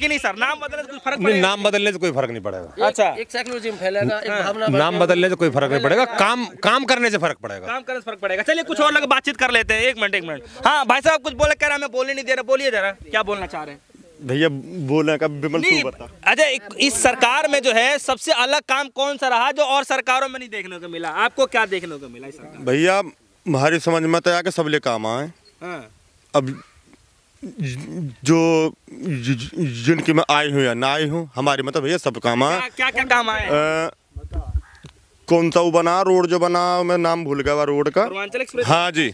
कि नहीं सर? नाम बदलने से कुछ फर्क नहीं, पड़ेगा? नाम बदलने से कोई फर्क नहीं पड़ेगा। अच्छा, एक सेक्युलरिज्म फैलेगा, एक भावना नाम बदलने से कोई फर्क नहीं पड़ेगा, काम करने से फर्क पड़ेगा। काम करने से फर्क पड़ेगा। चलिए कुछ और लोग बातचीत कर लेते हैं। एक मिनट। हाँ भाई साहब कुछ बोले, कह रहा मैं बोलने नहीं दे रहा, बोलिए जरा क्या बोलना चाह रहे हैं? भैया बोलने का विमल तू बता। अजय, इस सरकार में जो है सबसे अलग काम कौन सा रहा जो और सरकारों में नहीं देखने को मिला? आपको क्या देखने को मिला इस सरकार? भैया हमारी समझ में तो आया कि सब ले काम आए। हाँ। अब जो जिनकी मैं आई हूँ या ना आई हूँ, हमारी मतलब भैया सब काम आए। क्या काम आए? कौन सा वो बना रोड जो बना, मैं नाम भूल गया रोड का। पूर्वांचल एक्सप्रेस। हाँ जी,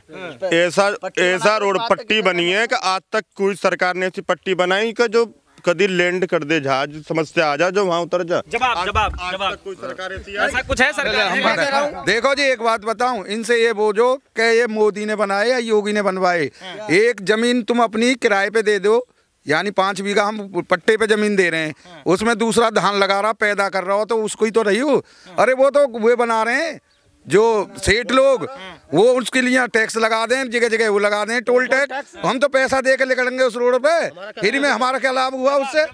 ऐसा रोड पट्टी बनी है कि आज तक कोई सरकार ने ऐसी पट्टी बनाई कि जो कभी लैंड कर दे जहाज, समझ से आ जा जो वहाँ उतर जा। जवाब कोई सरकार ऐसा कुछ है सरकार? देखो जी, एक बात बताऊं, इनसे ये बोझो कि ये मोदी ने बनाए या योगी ने बनवाए। एक जमीन तुम अपनी किराए पे दे दो, यानी 5 बीघा हम पट्टे पे जमीन दे रहे हैं, उसमें दूसरा धान लगा रहा, पैदा कर रहा हो तो उसको ही तो रही हो। अरे वो तो वे बना रहे हैं जो सेठ लोग, वो उसके लिए टैक्स लगा दें, जगह जगह वो लगा दें टोल टैक्स। हम तो पैसा दे के निकलेंगे उस रोड पे, फिर में हमारा क्या लाभ हुआ उससे?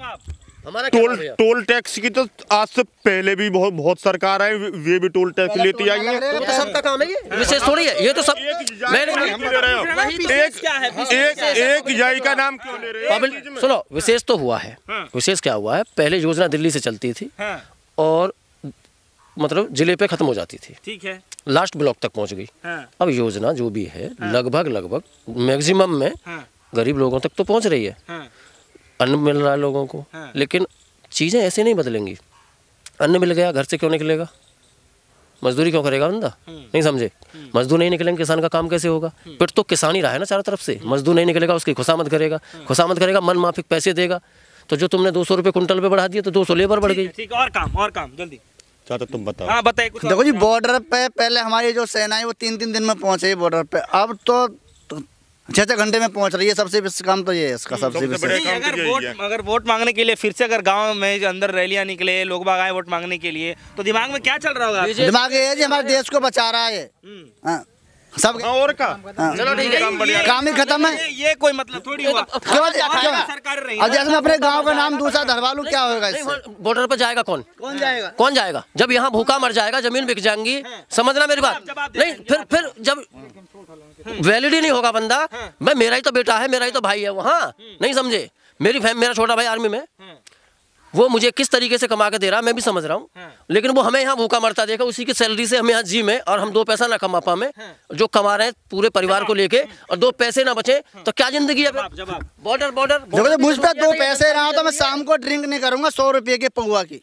टोल टैक्स की तो आज से पहले भी बहुत सरकार है, वे भी टोल टैक्स लेती आई है। तो सबका काम है, ये विशेष थोड़ी है, ये तो सब एक जाई का नाम क्यों ले रहे हैं? सुनो, विशेष तो हुआ है। विशेष क्या हुआ है? पहले योजना दिल्ली से चलती थी और मतलब जिले पे खत्म हो जाती थी, ठीक है, लास्ट ब्लॉक तक पहुंच गई। अब योजना जो भी है लगभग मैक्सिमम में गरीब लोगों तक तो पहुंच रही है, अन्न मिल रहा है लोगों को। लेकिन चीज़ें ऐसे नहीं बदलेंगी। अन्न मिल गया, घर से क्यों निकलेगा? मजदूरी क्यों करेगा बंदा? नहीं समझे? मजदूर नहीं निकलेंगे, किसान का काम कैसे होगा? फिर तो किसान ही रहा है ना चारों तरफ से। मजदूर नहीं निकलेगा, उसकी खुशामद करेगा, मन माफिक पैसे देगा। तो जो तुमने 200 रुपये कुंटल पे बढ़ा दिया तो 200 लेबर बढ़ गई। ठीक, और काम जल्दी चाहते तुम बताओ। हाँ बताइए कुछ। देखो जी, बॉर्डर पे पहले हमारी जो सेना है वो 3-3 दिन में पहुंचे बॉर्डर पे, अब तो 6-6 घंटे में पहुंच रही है। सबसे बेस्ट काम तो ये है इसका, सबसे बेस्ट। अगर वोट मांगने के लिए फिर से अगर गांव में जो अंदर रैलियां निकले, लोग बाग आए वोट मांगने के लिए, तो दिमाग में क्या चल रहा होगा? दिमाग ये है जी, हमारे देश को बचा रहा है सब। और का चलो ठीक है, काम ही खत्म है। ये कोई मतलब थोड़ी हुआ। क्यों? अब जैसे मैं अपने गांव का नाम दूसरा धरवा लूं, क्या होगा इससे? बॉर्डर पर जाएगा कौन जाएगा? जब यहाँ भूखा मर जाएगा, जमीन बिक जाएंगी, समझना मेरी बात। नहीं, फिर जब वैलिड ही नहीं होगा बंदा, मैं मेरा ही तो बेटा है, मेरा ही तो भाई है वहाँ, नहीं समझे? मेरा छोटा भाई आर्मी में, वो मुझे किस तरीके से कमा के दे रहा है मैं भी समझ रहा हूँ। लेकिन वो हमें यहाँ भूखा मरता देखा, उसी की सैलरी से हम यहाँ जी में, और हम 2 पैसा ना कमा पाए, जो कमा रहे हैं पूरे परिवार को लेके, और 2 पैसे ना बचे तो क्या जिंदगी है? बॉर्डर मुझ पे 2 पैसे रहा तो मैं शाम को ड्रिंक नहीं करूंगा 100 रुपये के पौवा की।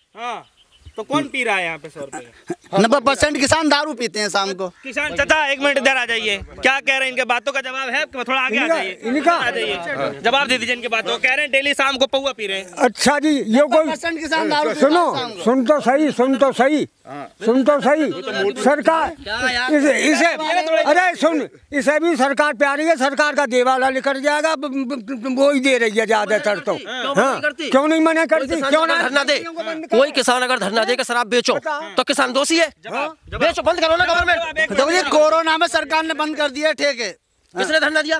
तो कौन पी रहा है यहाँ पे 100 रुपये? 90% किसान दारू पीते हैं शाम को। किसान चाचा 1 मिनट इधर आ जाइए, क्या कह रहे हैं? इनके बातों का जवाब है? थोड़ा आगे आ जाइए, जवाब दे दीजिए इनके बातों। कह रहे हैं डेली शाम को पौवा पी रहे हैं। अच्छा जी, ये कोई किसान दारू सुनो, सुन तो सही सरकार इसे अरे सुन, इसे भी सरकार प्यारी है, सरकार का देवाला निकल जाएगा, वो ही दे रही है ज्यादातर तो। क्यों नहीं मना करती? क्यों ना धरना दे? कोई किसान अगर धरना दे के शराब बेचो तो किसान दोषी है? बेचो, बंद करो ना गवर्नमेंट। देखो ये कोरोना में सरकार ने बंद कर दिया ठेके। किसने धरना दिया?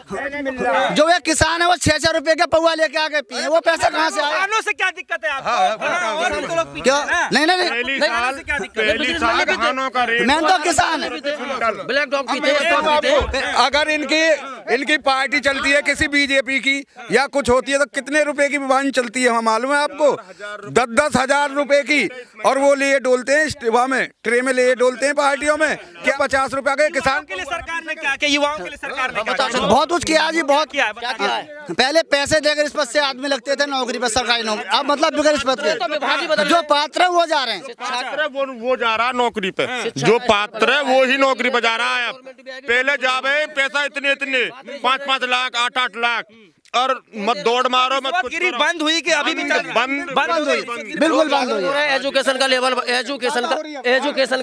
जो ये किसान है वो 6-6 रुपए का पौवा लेके आके पिए, वो पैसा कहाँ से आया? किसानों से क्या दिक्कत है आपको? क्यों? नहीं मैं तो किसान है। ब्लैक डॉग पीते। अगर इनकी पार्टी चलती है किसी बीजेपी की या कुछ होती है तो कितने रुपए की वाहन चलती है मालूम है आपको? 10-10 हजार रुपए की, और वो लिए डोलते हैं वहाँ में, ट्रे में लिए डोलते हैं पार्टियों में। क्या 50 रुपया के किसान के लिए सरकार ने क्या किया? युवाओं के लिए सरकार ने बहुत कुछ किया जी, बहुत क्या किया है? पहले पैसे देकर रिश्वत से आदमी लगते थे नौकरी पर, सरकारी नौकरी। अब मतलब बगैर रिश्वत के जो पात्र है वो जा रहे हैं। छात्र वो जा रहा है नौकरी पे, जो पात्र है वो ही नौकरी पे जा रहा है। अब पहले जावे पैसा इतने 5-5 लाख 8-8 लाख, और मत दौड़ मारो, मत कुछ करो। बंद हुई कि अभी भी बंद हुई? बिल्कुल बंद हुई। एजुकेशन का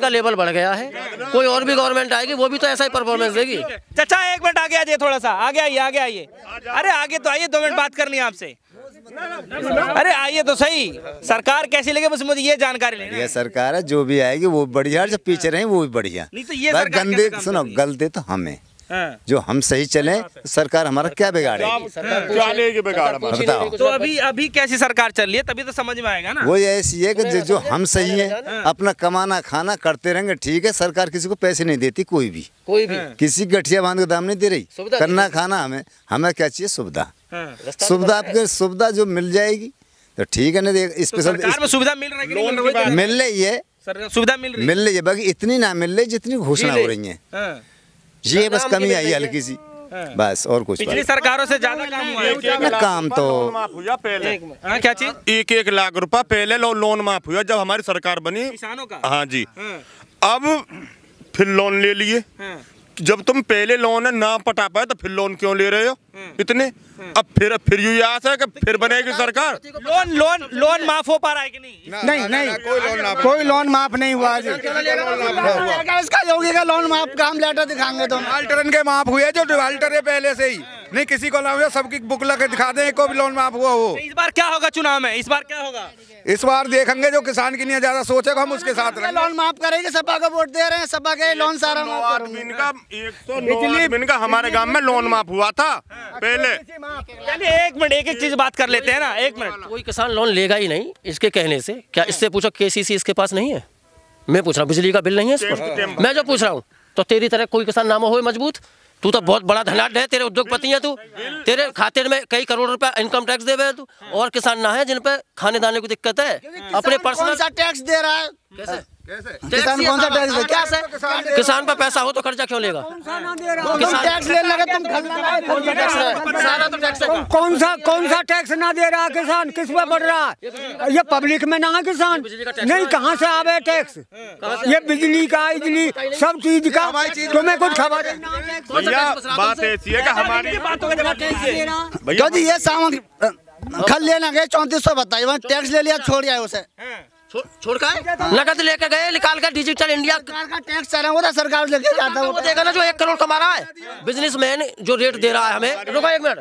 लेवल बढ़ गया है। कोई और भी गवर्नमेंट आएगी वो भी तो ऐसा ही परफॉर्मेंस देगी। चाचा 1 मिनट आगे आ जाइए, थोड़ा सा आगे आइए। अरे आगे तो आइए, 2 मिनट बात करनी है आपसे। अरे आइए तो सही। सरकार कैसी लगे बस मुझे ये जानकारी लेनी है। ये सरकार है, जो भी आएगी वो बढ़िया, जो पीछे रहे वो भी बढ़िया। नहीं तो ये गंदे सुनो, गलते तो हमें जो हम सही चले सरकार हमारा क्या बिगाड़ेगी? क्या लेगी बिगाड़? बताओ। तो अभी कैसी सरकार चल रही है, तभी तो समझ में आएगा ना। वो ऐसी है कि जो हम सही है अपना कमाना खाना करते रहेंगे, ठीक है। सरकार किसी को पैसे नहीं देती, कोई भी किसी गठिया बांध के दाम नहीं दे रही। करना खाना हमें क्या चाहिए? सुविधा। सुविधा आपके सुविधा जो मिल जाएगी तो ठीक है। नहीं स्पेशल सुविधा मिल रही है, मिल रही है, सुविधा मिल रही है, बाकी इतनी ना मिल रही जितनी घोषणा हो रही है। ये बस कमी आई हल्की सी, बस और कुछ। पिछली सरकारों से ज्यादा काम हुआ है। काम तो पहले क्या चीज? 1-1 लाख रुपया पहले लोन माफ हुआ जब हमारी सरकार बनी, किसानों का। हाँ जी। अब फिर लोन ले लिए। जब तुम पहले लोन ना पटा पाए तो फिर लोन क्यों ले रहे हो इतने? अब फिर यू आस है कि फिर बनेगी सरकार। लोन माफ हो पा रहा है कि नहीं? नहीं, कोई लोन माफ नहीं हुआ। इसका योगी का लोन माफ का हम लेटर दिखाएंगे तो डिफाल्टर के माफ हुए, जो डिफाल्टर है पहले से ही नहीं किसी को ना हुआ, सबकी बुक लगे दिखा दें को भी लोन माफ हुआ हो। इस बार क्या होगा चुनाव में? इस बार क्या होगा? इस बार देखेंगे जो किसान की नहीं ज्यादा सोचेगा हम उसके साथ रहेंगे। लोन माफ करेंगे, सपा का वोट दे रहे हैं, सपा के लोन सारा माफ करेंगे। 109 आदमी का हमारे गांव में लोन माफ हुआ था पहले। एक मिनट, एक एक चीज बात कर लेते हैं ना, 1 मिनट। कोई किसान लोन लेगा ही नहीं इसके कहने से। क्या इससे पूछो केसीसी इसके पास नहीं है? मैं पूछ रहा हूँ, बिजली का बिल नहीं है इस पर? मैं जो पूछ रहा हूँ तो तेरी तरह कोई किसान नाम हो मजबूत? तू तो बहुत बड़ा धनाढ्य है, तेरे उद्योगपति है तू, तेरे खाते में कई करोड़ रुपया इनकम टैक्स दे रहे तू, और किसान ना है जिन पे खाने दाने की दिक्कत है। अपने पर्सनल सा टैक्स दे रहा है। कैसे? किसान कौन सा टैक्स? क्या से? किसान पर पैसा हो तो कर्जा क्यों लेगा? किसान टैक्स लेने लगे तुम सारा तो टैक्स है। कौन सा टैक्स ना दे रहा किसान? किस पे बढ़ रहा है? ये पब्लिक में ना है किसान नहीं, कहाँ से आवे टैक्स? ये बिजली का, इजली सब चीज का तुम्हें कुछ खबर? भैया बात ऐसी है कि हमारी क्यों जी ये सामान खल लेना गए 3400 बताइए, वहाँ टैक्स ले लिया, छोड़ आए उसे। छोड़ का नगद लेके गए, निकाल कर डिजिटल इंडिया का टैक्स चला वो सरकार लेके जाता है। वो देगा ना जो 1 करोड़ कमा रहा है बिजनेसमैन, जो रेट दे रहा है हमें। रुको 1 मिनट,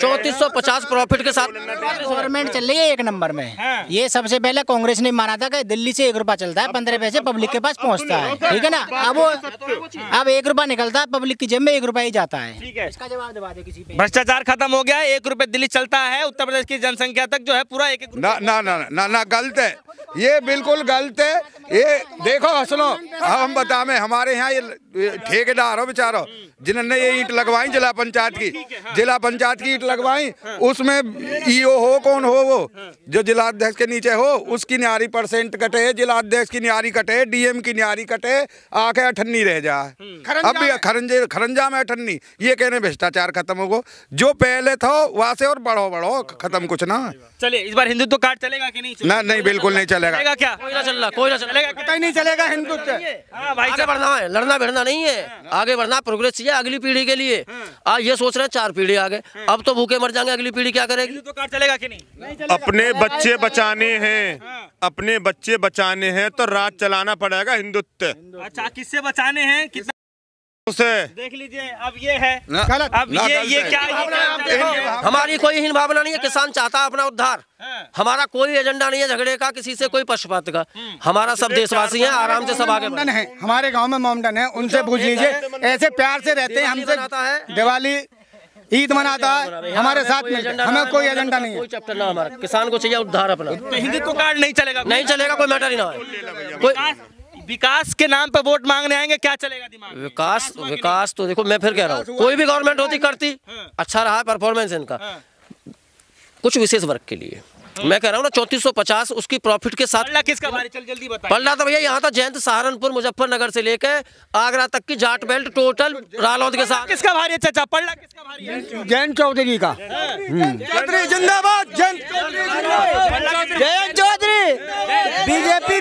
3450 प्रॉफिट के साथ गवर्नमेंट चल रही है 1 नंबर में। ये सबसे पहले कांग्रेस ने माना था कि दिल्ली से 1 रुपया चलता है, 15 पैसे पब्लिक के पास पहुंचता है, ठीक है ना। अब 1 रुपया निकलता है, पब्लिक की जेब में 1 रुपया ही जाता है। इसका जवाब दबा दे किसी पे। भ्रष्टाचार खत्म हो गया, 1 रुपए दिल्ली चलता है, उत्तर प्रदेश की जनसंख्या तक जो है पूरा 1-1 ना गलत है, ये बिल्कुल गलत है। ये देखो सुनो, हम बता में हमारे यहाँ ये ठेकेदार हो बेचारो जिन्होंने ये ईंट लगवाई जिला पंचायत की ईंट लगवाई, उसमें ईओ हो कौन हो वो जो जिला अध्यक्ष के नीचे हो, उसकी न्यारी % कटे, जिला अध्यक्ष की न्यारी कटे, डीएम की न्यारी कटे, आके 98 रह जाए। अब भी खरंजा में 98। ये कहने भ्रष्टाचार खत्म होगा, जो पहले था वहां से और बढ़ो खत्म कुछ ना। चलिए इस बार हिंदुत्व कार्ड चलेगा कि नहीं? ना नहीं बिल्कुल नहीं चलेगा। क्या कोई ना चलेगा, पता ही नहीं चलेगा हिंदुत्व। आगे बढ़ना है, लड़ना भिड़ना नहीं है, आगे बढ़ना, प्रोग्रेस चाहिए अगली पीढ़ी के लिए। आज ये सोच रहे हैं 4 पीढ़ी आगे, अब तो भूखे मर जाएंगे, अगली पीढ़ी क्या करेगी? हिंदुत्व कार्ड चलेगा कि नहीं? अपने बच्चे बचाने हैं, अपने बच्चे बचाने हैं तो राज चलाना पड़ेगा हिंदुत्व। अच्छा, किससे बचाने हैं? कितना उसे देख लीजिए। अब ये है गलत। अब ये क्या? हमारी कोई हीन भावना नहीं है, किसान चाहता है अपना उद्धार। हमारा कोई एजेंडा नहीं है झगड़े का, किसी से कोई पक्षपात का। हमारा सब देशवासी हैं, आराम से सब आगे है। हमारे गांव में मोमडन है, उनसे पूछ लीजिए, ऐसे प्यार से रहते हैं हमसे, दिवाली ईद मनाता है हमारे साथ में, हमें कोई एजेंडा नहीं है, कोई चैप्टर ना हमारा। किसान को चाहिए उद्धार अपना। तो हिंदुत्व कार्ड नहीं चलेगा? नहीं चलेगा, कोई मैटर ही ना है। कोई विकास के नाम पे वोट मांगने आएंगे, क्या चलेगा दिमाग में? विकास तो देखो, मैं फिर कह रहा हूँ, कोई भी गवर्नमेंट होती करती, अच्छा रहा परफॉर्मेंस इनका, कुछ विशेष वर्ग के लिए। मैं कह रहा हूँ ना 3450 उसकी प्रॉफिट के साथ। पलड़ा किसका भारी? चल जल्दी बताइए। पलड़ा तो भैया यहाँ था जयंत, सहारनपुर, मुजफ्फरनगर से लेकर आगरा तक की जाट बेल्ट टोटल रालौद के साथ। किसका भारी है चाचा? पलड़ा किसका भारी है? जयंत चौधरी का। चौधरी जिंदाबाद, जयंत चौधरी, बीजेपी